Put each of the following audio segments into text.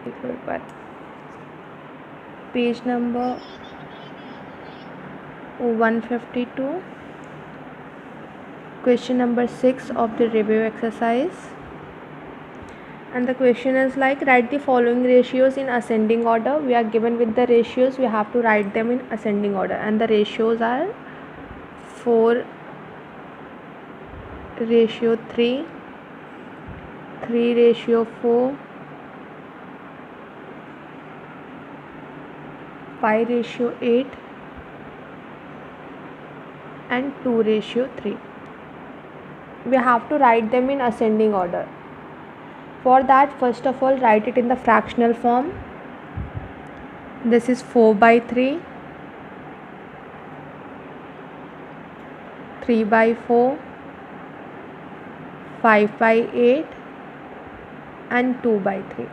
देखो एक बार, page number 152, question number 6 of the review exercise. And the question is like, write the following ratios in ascending order. We are given with the ratios, we have to write them in ascending order, and the ratios are 4:3, 3:4, 5:8, and 2:3. We have to write them in ascending order. For that, first of all, write it in the fractional form. This is 4/3, 3/4, 5/8, and 2/3.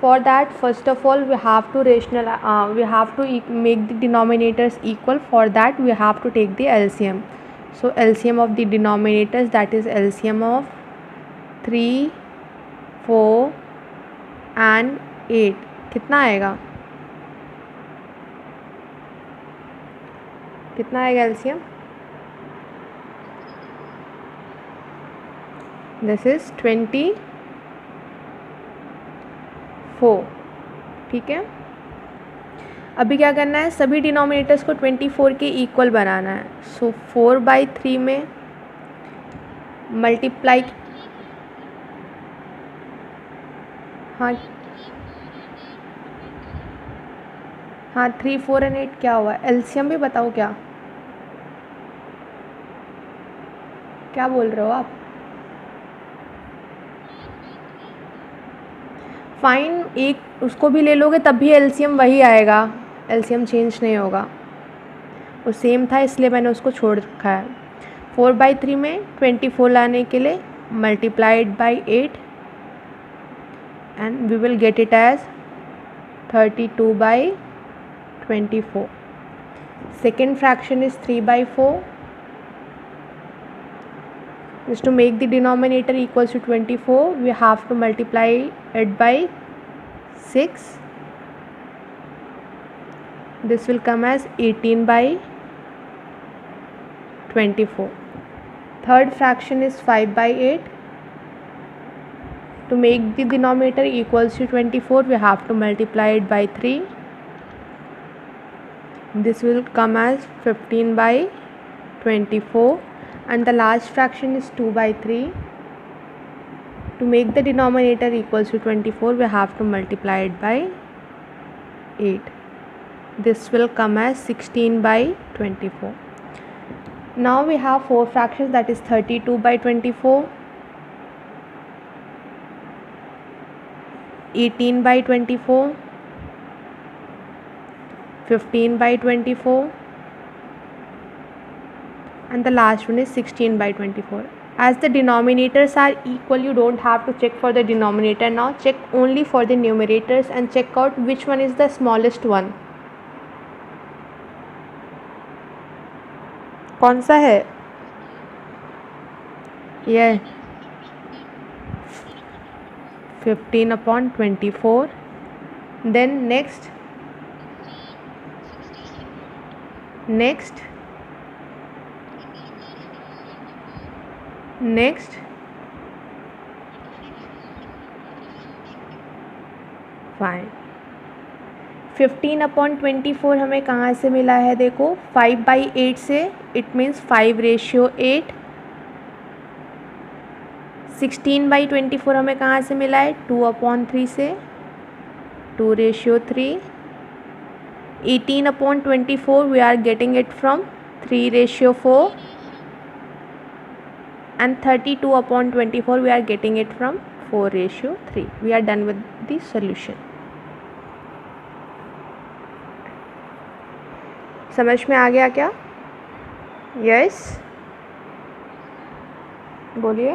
For that, first of all, we have to make the denominators equal. For that, we have to take the LCM. So LCM of the denominators, that is LCM of 3, 4 and 8, कितना आएगा? कितना आएगा LCM? This is 24. ठीक है, अभी क्या करना है, सभी डिनोमिनेटर्स को 24 के इक्वल बनाना है. सो 4/3 में मल्टीप्लाई, हाँ 3, 4 and 8 क्या हुआ? एलसीएम भी बताओ. क्या बोल रहे हो आप? फाइन, एक उसको भी ले लोगे तब भी एलसीएम वही आएगा, एलसीएम चेंज नहीं होगा, वो सेम था इसलिए मैंने उसको छोड़ रखा है. 4/3 में 24 लाने के लिए multiplied by 8 and we will get it as 32/24. Second fraction is 3/4. Just to make the denominator equals to 24, we have to multiply it by 6. This will come as 18/24. Third fraction is 5/8. To make the denominator equals to 24, we have to multiply it by 3. This will come as 15/24. And the last fraction is 2/3. To make the denominator equals to 24, we have to multiply it by 8. This will come as 16/24. Now we have 4 fractions, that is 32/24, 18/24, 15/24, and the last one is 16/24. As the denominators are equal, you don't have to check for the denominator. Now check only for the numerators and check out which one is the smallest one. कौन सा है? ये 15/24. Then next fine. 15/24 हमें कहाँ से मिला है? देखो 5/8 से, इट मीन्स 5:8. 16/24 हमें कहाँ से मिला है? 2/3 से, 2:3. 18/24 we are getting it from 3:4. And 32/24 we are getting it from 4:3. We are done with the solution. समझ में आ गया क्या? यस, बोलिए.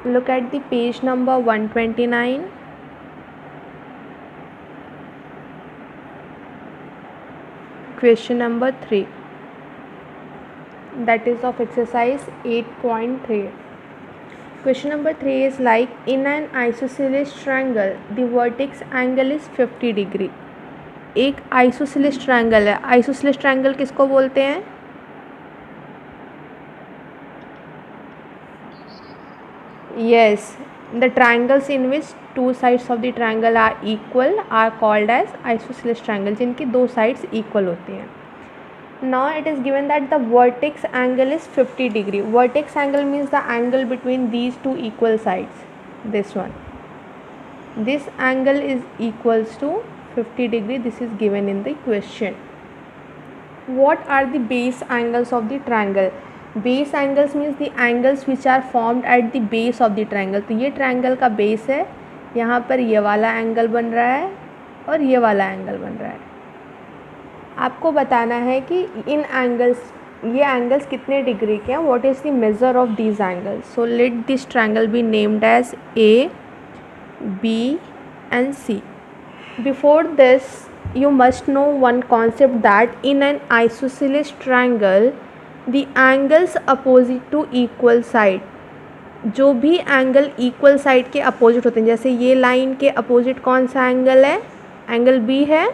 Look at the page number 129. Question number 3. that is of exercise 8.3. Question number 3 is like, in an isosceles triangle the vertex angle is 50 degree. एक isosceles triangle है. Isosceles triangle किसको बोलते हैं? Yes, the triangles in which two sides of the triangle are equal are called as isosceles triangle, जिनकी दो sides equal होती हैं. Now it is given that the vertex angle is 50 degree. Vertex angle means the angle between these two equal sides. This one. This angle is equals to 50 degree. This is given in the question. What are the base angles of the triangle? Base angles means the angles which are formed at the base of the triangle. तो ये triangle का base है, यहाँ पर ये वाला angle बन रहा है और ये वाला angle बन रहा है. आपको बताना है कि इन एंगल्स, ये एंगल्स कितने डिग्री के हैं. What is the measure of these angles. So let this triangle be named as A, B and C. Before this you must know one concept that in an isosceles triangle the angles opposite to equal side, जो भी angle equal side के opposite होते हैं, जैसे ये line के opposite कौन सा एंगल है? एंगल बी है.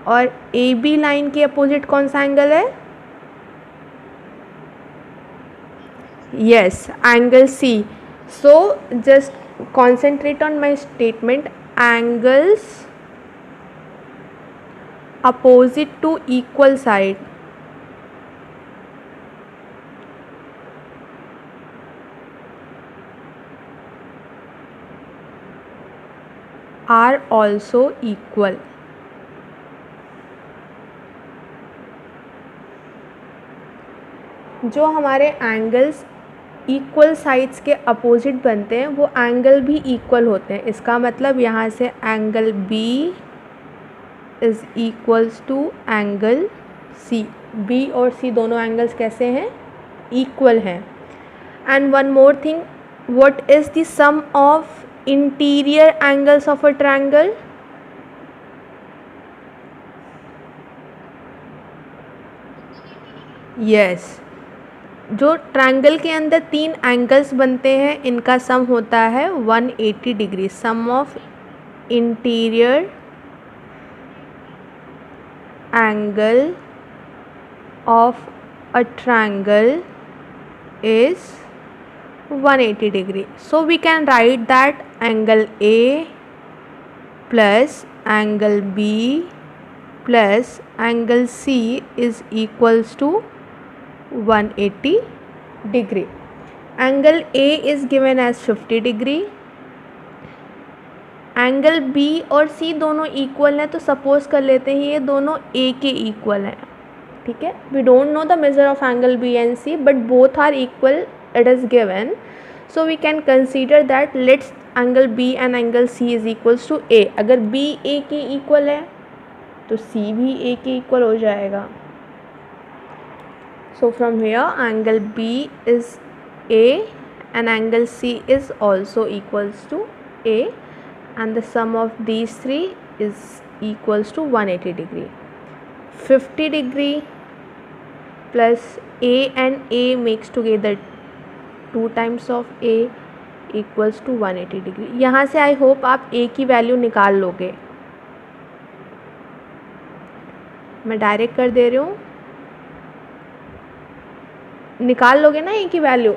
और ए बी लाइन के अपोजिट कौन सा एंगल है? Yes, angle C. So just concentrate on my statement. Angles opposite to equal side are also equal. जो हमारे एंगल्स इक्वल साइड्स के अपोजिट बनते हैं वो एंगल भी इक्वल होते हैं. इसका मतलब यहाँ से angle B is equals to angle C. B और सी दोनों एंगल्स कैसे हैं? इक्वल हैं. And one more thing, what is the sum of interior angles of a triangle? Yes, जो ट्रायंगल के अंदर तीन एंगल्स बनते हैं इनका सम होता है 180 degree. Sum of interior angle of a triangle is 180 degree. So we can write that angle A plus angle B plus angle C is equals to 180 degree. Angle A is given as 50 degree. Angle B और C दोनों equal हैं, तो suppose कर लेते हैं ये दोनों ए के इक्वल हैं. ठीक है, we don't know the measure of angle B and C but both are equal, it is given. So we can consider that let's angle B and angle C is equals to A. अगर B ए के equal है तो सी भी ए के equal हो जाएगा. So from here angle B is A and angle C is also equals to A. And the sum of these three is equals to 180 degree. 50 degree plus A and A makes together 2 times of A equals to 180 degree. यहाँ से I hope आप A की value निकाल लोगे. मैं direct कर दे रही हूँ, निकाल लोगे ना A की वैल्यू,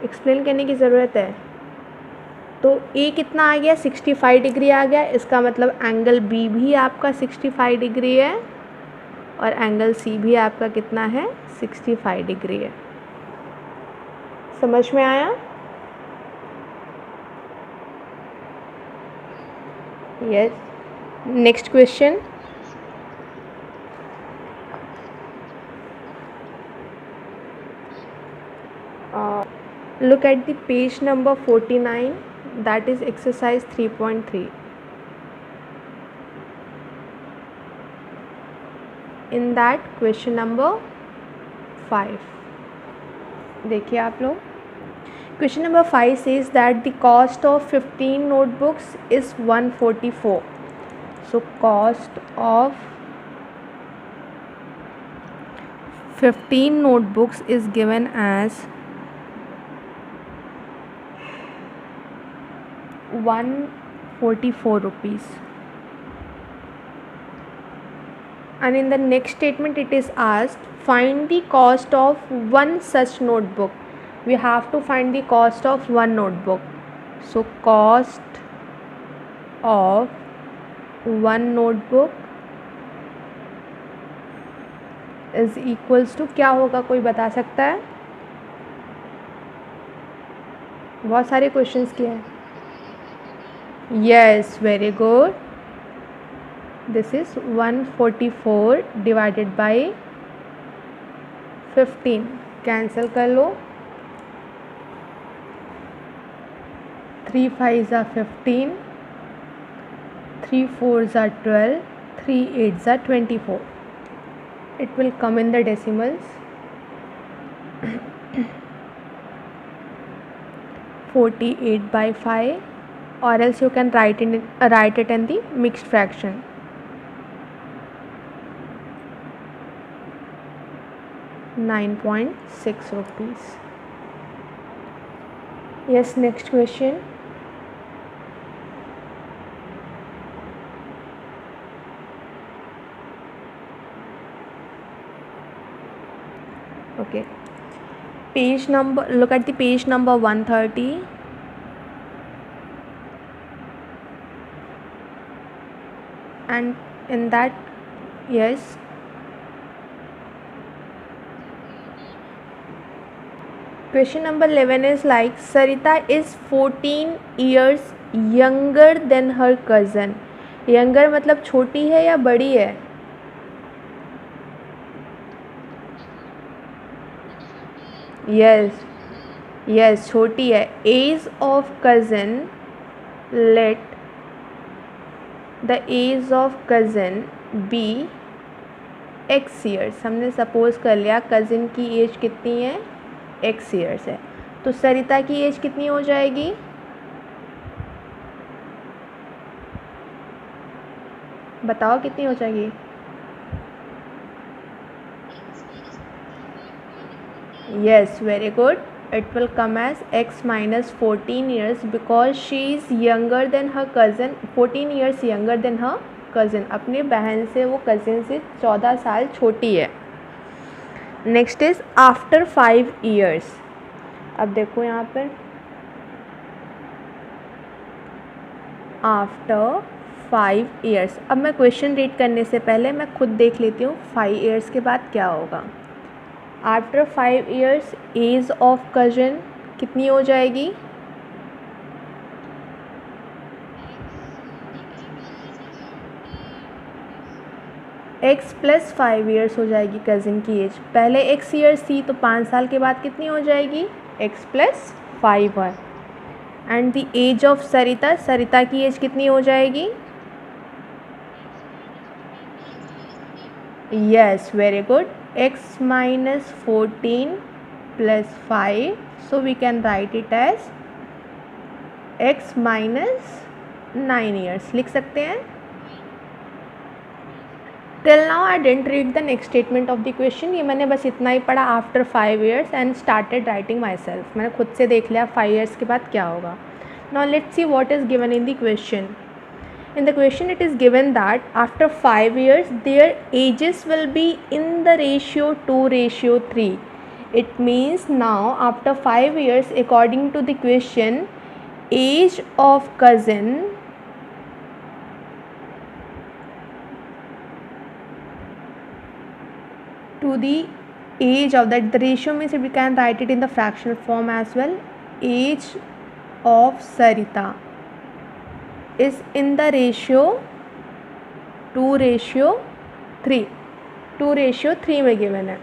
एक्सप्लेन करने की ज़रूरत है. तो ए कितना आ गया? 65 डिग्री आ गया. इसका मतलब एंगल बी भी आपका 65 डिग्री है और एंगल सी भी आपका कितना है? 65 डिग्री है. समझ में आया? Yes. Next question. Look at the page number 49, that is exercise 3.3. In that question number 5, देखिए आप लोग. Question number 5 says that the cost of 15 notebooks is 144. So cost of 15 notebooks is given as 144 rupees. And in the next statement it is asked, find the cost of one such notebook. We have to find the cost of one notebook. So cost of one notebook is equals to क्या होगा, कोई बता सकता है? बहुत सारे questions किए हैं. Yes, very good. This is 144 divided by 15. Cancel कर लो. 3 5s are 15, 3 4s are 12, 3 8s are 24. It will come in the decimals. 48 by 5, or else you can write it in the mixed fraction. ₹9.6. Yes, next question. Okay, page number, look at the page number 130. And in that, yes, question number 11 is like, Sarita is 14 years younger than her cousin. Younger मतलब छोटी है या बड़ी है? yes, छोटी है. Age of cousin, let the age of cousin be x years. हमने suppose कर लिया कज़िन की एज कितनी है, x years है. तो सरिता की एज कितनी हो जाएगी? बताओ कितनी हो जाएगी? Yes, very good. It will come as x minus 14 years because she is younger than her cousin. 14 years younger than her cousin. अपने बहन से, वो cousin से 14 साल छोटी है. Next is after 5 years. अब देखो यहाँ पर आफ्टर 5 years. अब मैं क्वेश्चन रीड करने से पहले मैं खुद देख लेती हूँ 5 years के बाद क्या होगा. After 5 years age of cousin कितनी हो जाएगी? x प्लस 5 years हो जाएगी कज़न की एज. पहले x years थी तो 5 साल के बाद कितनी हो जाएगी? x प्लस 5 है. एंड द एज ऑफ सरिता, सरिता की एज कितनी हो जाएगी? yes, very good. x minus 14 plus 5, so we can write it as x minus 9 years. लिख सकते हैं. Till now I didn't read the next statement of the question. ये मैंने बस इतना ही पढ़ा after 5 years and started writing my self. मैंने खुद से देख लिया 5 years के बाद क्या होगा. Now let's see what is given in the question. In the question it is given that after 5 years their ages will be in the ratio 2:3. It means now after 5 years, according to the question, age of cousin to the age of that, the ratio means we can write it in the fractional form as well. Age of Sarita is in the ratio 2:3. 2:3 में given है.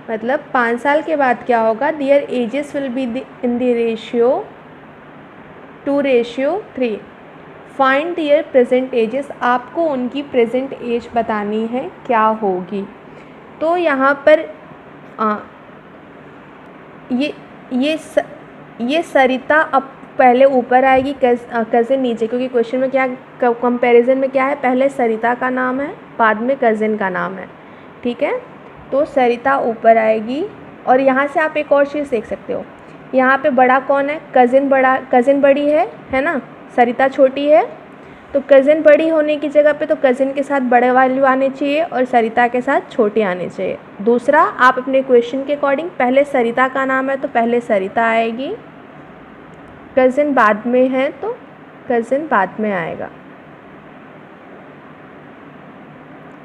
मतलब 5 साल के बाद क्या होगा? There edges will be in the ratio 2:3. Find there present ages. आपको उनकी प्रेजेंट एज बतानी है क्या होगी. तो यहाँ पर ये सरिता अब पहले ऊपर आएगी, कज़न नीचे, क्योंकि क्वेश्चन में क्या कंपैरिजन में क्या है, पहले सरिता का नाम है बाद में कज़न का नाम है. ठीक है. तो सरिता ऊपर आएगी। और यहाँ से आप एक और चीज़ देख सकते हो, यहाँ पे बड़ा कौन है, कज़िन बड़ी है ना, सरिता छोटी है, तो कज़िन बड़ी होने की जगह पे तो कज़िन के साथ बड़े वैल्यू आने चाहिए और सरिता के साथ छोटे आने चाहिए। दूसरा, आप अपने क्वेश्चन के अकॉर्डिंग, पहले सरिता का नाम है तो पहले सरिता आएगी, कज़िन बाद में है तो कज़िन बाद में आएगा।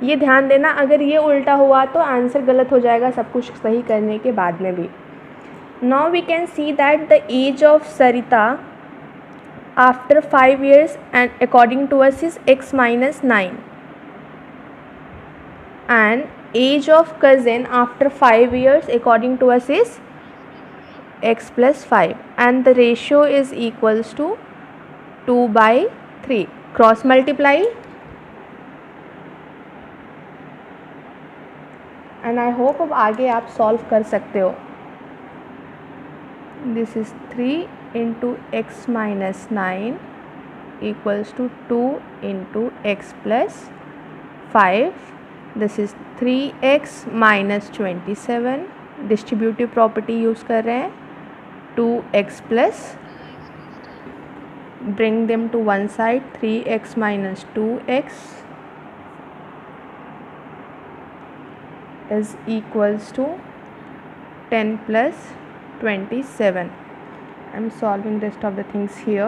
ये ध्यान देना, अगर ये उल्टा हुआ तो आंसर गलत हो जाएगा सब कुछ सही करने के बाद में भी। Now we can see that the age of Sarita after 5 years and according to us is x minus 9 and age of cousin after 5 years according to us is x plus 5 and the ratio is equals to 2/3. Cross multiply and I hope अब आगे आप solve कर सकते हो। This is 3 into x minus 9 equals to 2 into x plus 5. This is 3x minus 27. Distributive property use कर रहे हैं, 2x plus, bring them to one side, 3x minus 2x is equals to 10 plus 27. I am solving rest of the things here.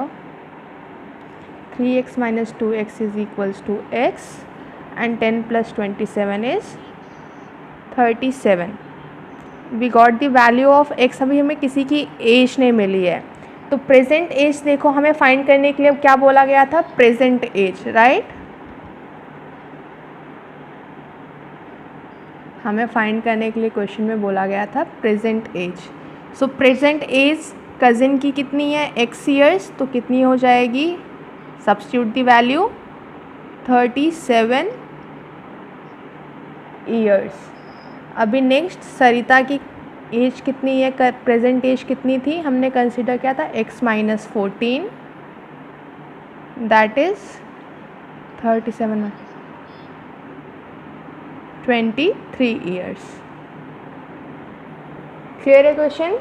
3x minus 2x is equals to x and 10 plus 27 is 37. We got the value of x. अभी हमें किसी की as नहीं मिली है, तो present as देखो हमें find करने के लिए क्या बोला गया था, प्रेजेंट एज, राइट। हमें फाइंड करने के लिए क्वेश्चन में बोला गया था present age. So present age cousin की कितनी है, x ईयर्स, तो कितनी हो जाएगी, सब्स्टिट्यूट दी वैल्यू 37 ईयर्स। अभी नेक्स्ट सरिता की एज कितनी है, प्रेजेंट एज कितनी थी, हमने कंसिडर किया था x minus 14, that is 37 23 years. Clear है क्वेश्चन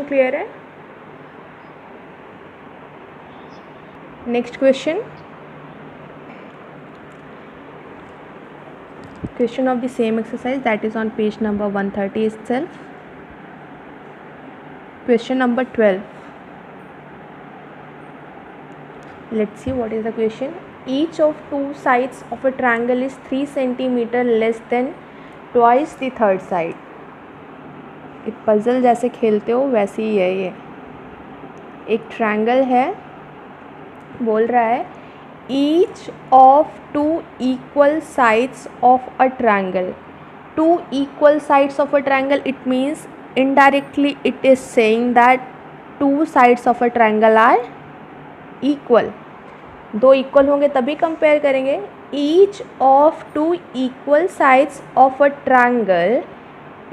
क्लियर है। Next question of the same exercise, that is on page number 130 itself. Question number 12. Let's see what is the question. Each of two sides of a triangle is 3 centimeter less than twice the third side. एक puzzle जैसे खेलते हो वैसे ही है ये। एक triangle है, बोल रहा है each of two equal sides of a triangle. Two equal sides of a triangle, it means indirectly it is saying that two sides of a triangle are equal. दो इक्वल होंगे तभी कंपेयर करेंगे। Each of two equal sides of a triangle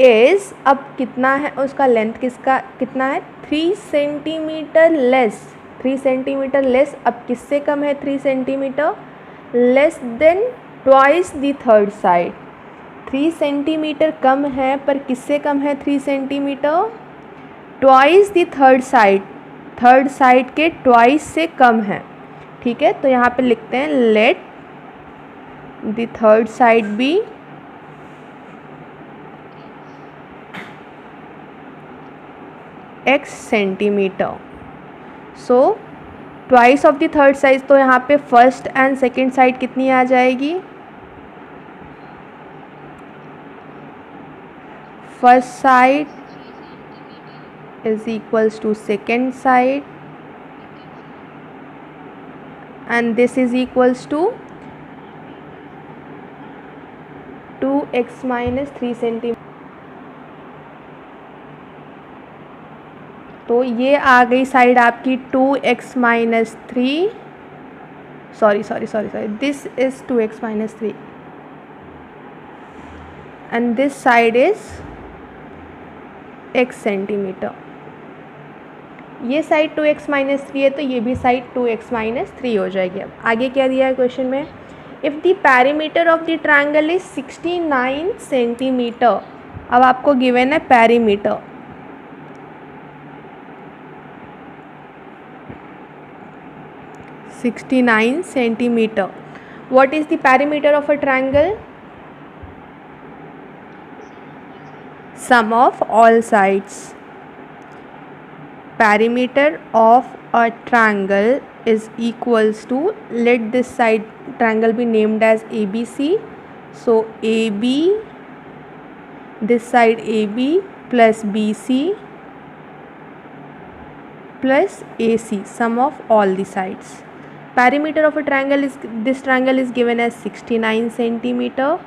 is, अब कितना है उसका length, कितना है 3 सेंटीमीटर लेस, 3 सेंटीमीटर लेस, अब किससे कम है 3 centimetre, less than twice the third side. 3 centimetre कम है पर किससे कम है 3 centimetre, twice the third side, third side के ट्वाइस से कम है। ठीक है, तो यहाँ पे लिखते हैं let the third side B x centimetre. So twice of the third side, तो यहाँ पे फर्स्ट एंड सेकेंड साइड कितनी आ जाएगी, first side is equals to second side and this is equals to 2x minus 3 centimetre. तो ये आ गई साइड आपकी 2x minus 3, sorry this is 2x minus 3 and this side is x centimetre. ये side 2x minus 3 है तो ये भी साइड 2x minus 3 हो जाएगी। अब आगे क्या दिया है क्वेश्चन में, if the perimeter of the triangle is 69 centimetre, अब आपको गिवन है perimeter, centimeter. What is the perimeter of a triangle? Sum of all sides. Perimeter of a triangle is equals to, let this side triangle be named as ABC. So AB, this side AB plus BC plus AC, sum of all the sides. Perimeter of a triangle is, this triangle is given as 69 centimeter.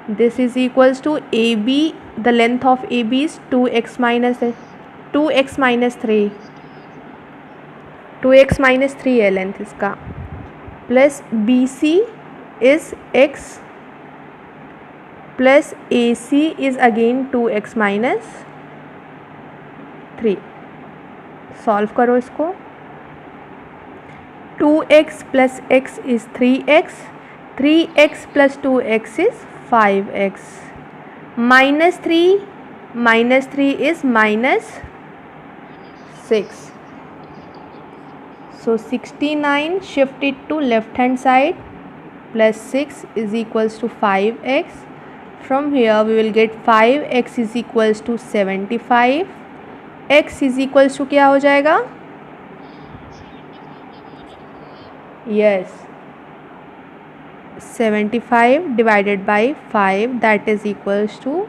This is equals to AB, the length of AB is 2x minus 3, 2x minus 3 है length इसका, plus BC is x plus AC is again 2x minus 3. Solve करो इसको, 2x plus x is 3x, 3x plus 2x is 5x, minus 3 is minus 6. So 69 shift it to left hand side, plus 6 is equals to 5x. From here we will get 5x is equals to 75. x is equals to क्या हो जाएगा? Yes, 75 divided by 5, that is equals to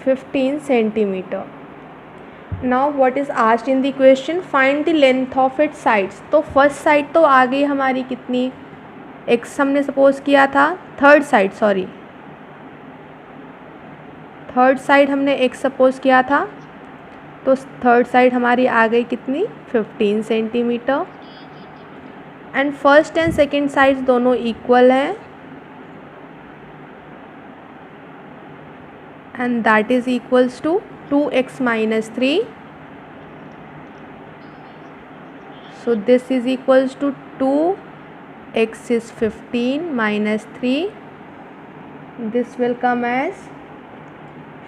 15 centimeter. Now what is asked in the question? Find the length of its sides. तो first side तो आ गई हमारी कितनी, x हमने suppose किया था, थर्ड साइड हमने x सपोज किया था, तो थर्ड साइड हमारी आ गई कितनी, 15 centimetre. And first and second sides दोनों इक्वल हैं, and that is equals to 2x minus 3. So this is equals to 2x is 15 minus 3. This will come as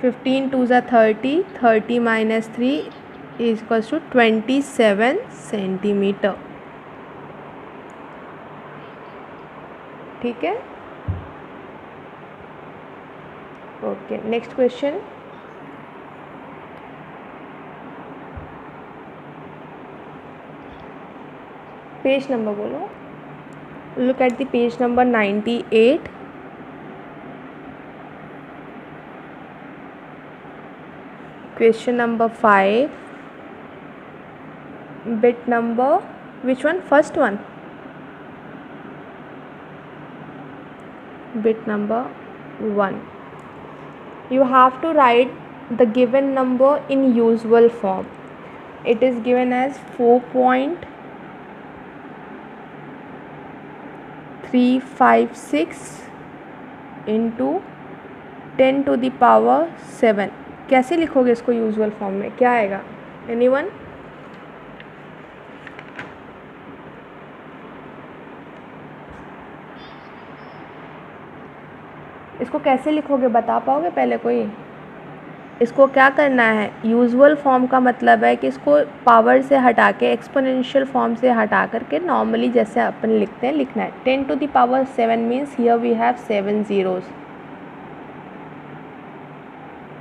15 2s are 30, 30 minus 3 is equals to 27 centimeter. ठीक है, okay. Next question, page number बोलो. Look at the page number 98. Question number 5. Bit number, which one? First one. Bit number 1. You have to write the given number in usual form. It is given as 4.356 into 10 to the power 7. कैसे लिखोगे इसको usual form में, क्या आएगा? Anyone? इसको कैसे लिखोगे बता पाओगे पहले कोई? इसको क्या करना है, यूजुअल फॉर्म का मतलब है कि इसको पावर से हटा के, एक्सपोनेंशियल फॉर्म से हटा करके नॉर्मली जैसे अपन लिखते हैं लिखना है. 10 to the power 7 means here we have 7 zeros.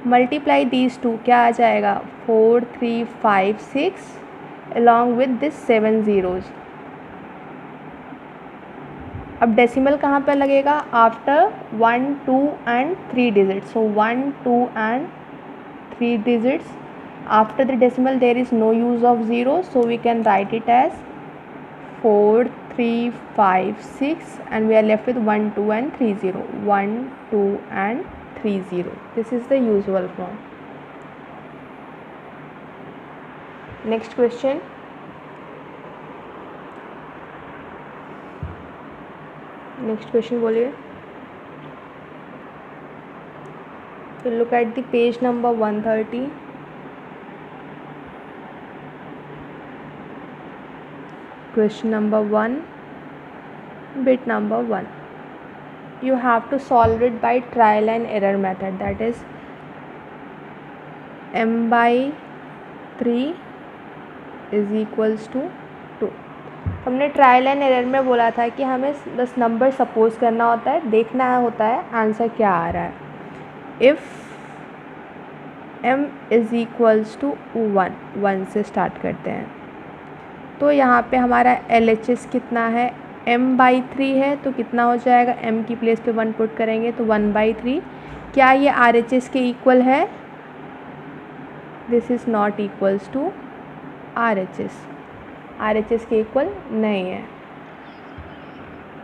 Multiply these two, क्या आ जाएगा? 4356 अलॉन्ग विद दिस 7 zeros. अब डेसिमल कहाँ पर लगेगा? After 1 2 and 3 digits. So 1 2 and 3 digits. After the decimal there is no use of zero, so we can write it as 4356 and we are left with 1 2 and 3 0. 1 2 and 3 0. This is the usual form. Next question. Next question बोलिए. So look at the page number 130. Question number 1. Bit number 1, you have to solve it by trial and error method, that is m/3 is equals to 2. हमने trial and error में बोला था कि हमें बस number suppose करना होता है, देखना होता है आंसर क्या आ रहा है. If m is equals to 1 से स्टार्ट करते हैं. तो यहाँ पे हमारा LHS कितना है, m/3 है, तो कितना हो जाएगा, m की प्लेस पे 1 पुट करेंगे तो 1/3. क्या ये RHS के इक्वल है? This is not equals to RHS. RHS के इक्वल नहीं है,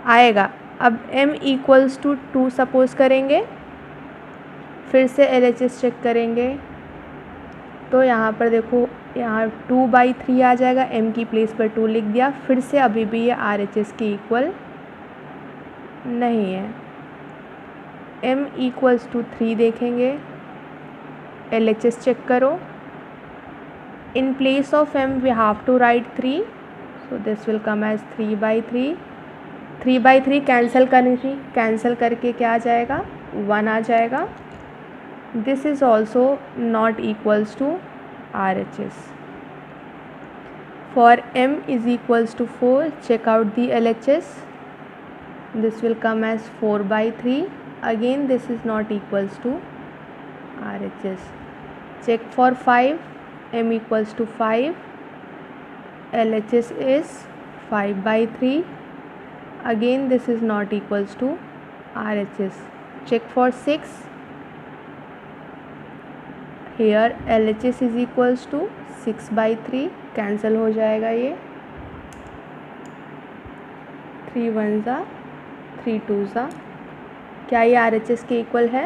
आएगा. अब m इक्वल्स टू 2 सपोज करेंगे, फिर से LHS चेक करेंगे. तो यहाँ पर देखो, यहाँ 2/3 आ जाएगा, m की प्लेस पर 2 लिख दिया. फिर से अभी भी ये RHS के इक्वल नहीं है. m इक्वल्स टू 3 देखेंगे, LHS चेक करो. In place of m we have to write 3, so this will come as 3/3. 3/3 cancel करनी थी, कैंसिल करके क्या आ जाएगा, 1 आ जाएगा. This is also not equals to RHS. For m is equals to 4, check out the LHS. This will come as 4/3. Again this is not equals to RHS. Check for 5. m equals to 5, LHS is 5/3. Again this is not equals to RHS. Check for 6. Here LHS is equals to 6/3. Cancel हो जाएगा ये. 3 1 ज़ा 3 2 ज़ा. क्या ये RHS के equal है?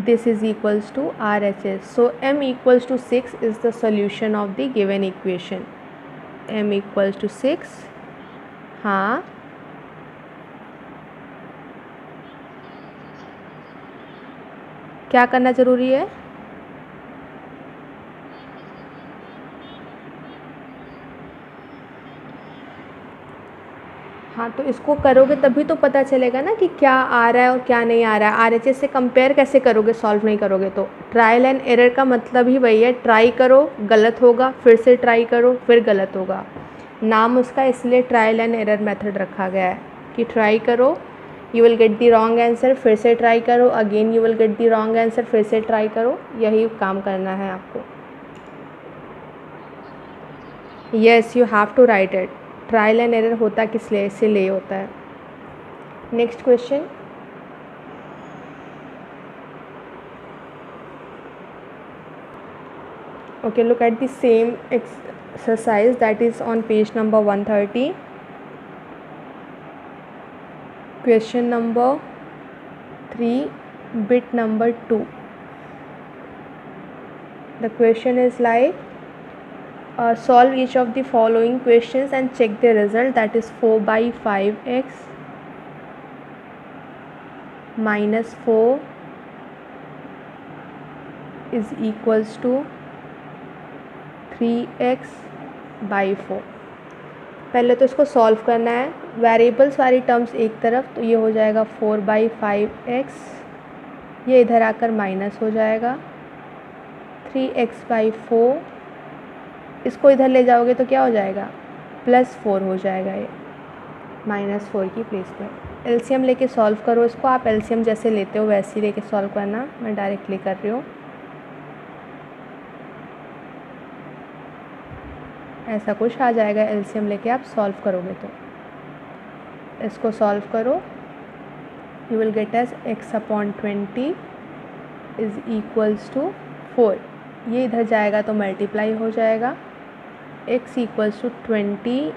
This is equals to RHS. So m equals to 6 is the solution of the given equation. m equals to 6. हाँ, क्या करना ज़रूरी है? हाँ, तो इसको करोगे तभी तो पता चलेगा ना कि क्या आ रहा है और क्या नहीं आ रहा है. RHS से कंपेयर कैसे करोगे, सॉल्व नहीं करोगे तो. ट्रायल एंड एरर का मतलब ही वही है, ट्राई करो, गलत होगा, फिर से ट्राई करो, फिर गलत होगा. नाम उसका इसलिए ट्रायल एंड एरर मेथड रखा गया है कि ट्राई करो, you will get the wrong answer, फिर से ट्राई करो, again you will get the wrong answer, फिर से ट्राई करो. यही काम करना है आपको. Yes, you have to write it. Trial and error होता किस लिए, इसीलिए होता है. Next question. Okay, look at the same exercise that is on page number 130. Question number 3, bit number 2. The question is like, solve each of the following questions and check the result, that is 4/5x minus 4 is equals to 3x/4. पहले तो इसको solve करना है. Variables वाली terms एक तरफ, तो ये हो जाएगा 4/5x, ये इधर आकर माइनस हो जाएगा. 3x/4, इसको इधर ले जाओगे तो क्या हो जाएगा, +4 हो जाएगा. ये -4 की प्लेस पे. एलसीएम लेके सॉल्व करो इसको. आप एलसीएम जैसे लेते हो वैसे ही लेके सॉल्व करना, मैं डायरेक्टली कर रही हूँ. ऐसा कुछ आ जाएगा एलसीएम लेके आप सॉल्व करोगे तो. इसको सॉल्व करो, you will get age x/20 is equals to 4. ये इधर जाएगा तो मल्टीप्लाई हो जाएगा. x equals to 20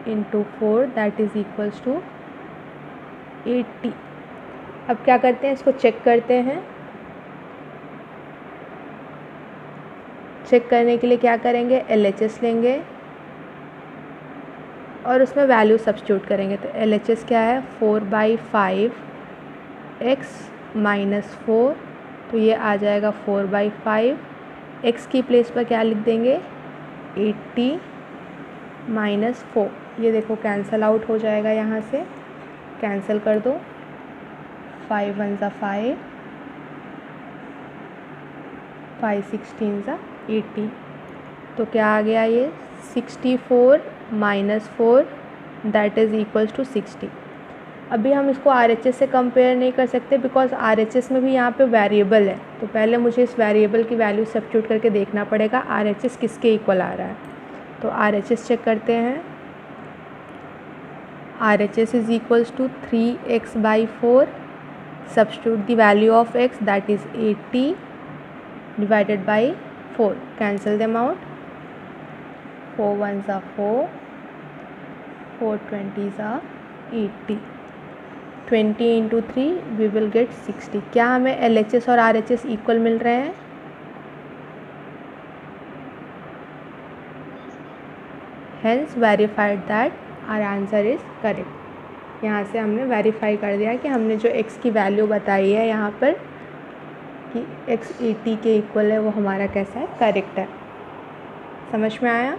into 4, that is equals to 80. अब क्या करते हैं, इसको चेक करते हैं. चेक करने के लिए क्या करेंगे, LHS लेंगे और उसमें वैल्यू सब्स्टिट्यूट करेंगे. तो LHS क्या है, 4/5x माइनस 4, तो ये आ जाएगा 4/5. x की प्लेस पर क्या लिख देंगे, 80 माइनस 4, ये देखो कैंसल आउट हो जाएगा, यहाँ से कैंसिल कर दो, 5 1 ज़ा 5, 5 16 ज़ा 80, तो क्या आ गया ये 64 minus 4 that is equals to 60। अभी हम इसको RHS से कंपेयर नहीं कर सकते बिकॉज RHS में भी यहाँ पे वेरिएबल है, तो पहले मुझे इस वेरिएबल की वैल्यू सब्स्टिट्यूट करके देखना पड़ेगा RHS किसके इक्वल आ रहा है। तो RHS चेक करते हैं, RHS is equals to 3x/4, substitute the value of x that is 80 divided by 4, cancel them out, 4 1 ज़ा 4, 4 20 ज़ा 80, 20 इंटू 3 वी विल गेट 60। क्या हमें LHS और RHS इक्वल मिल रहे हैं? Hence verified that our answer is correct. यहाँ से हमने वेरीफाई कर दिया कि हमने जो x की वैल्यू बताई है यहाँ पर कि x 80 के इक्वल है वो हमारा कैसा है, करेक्ट है। समझ में आया?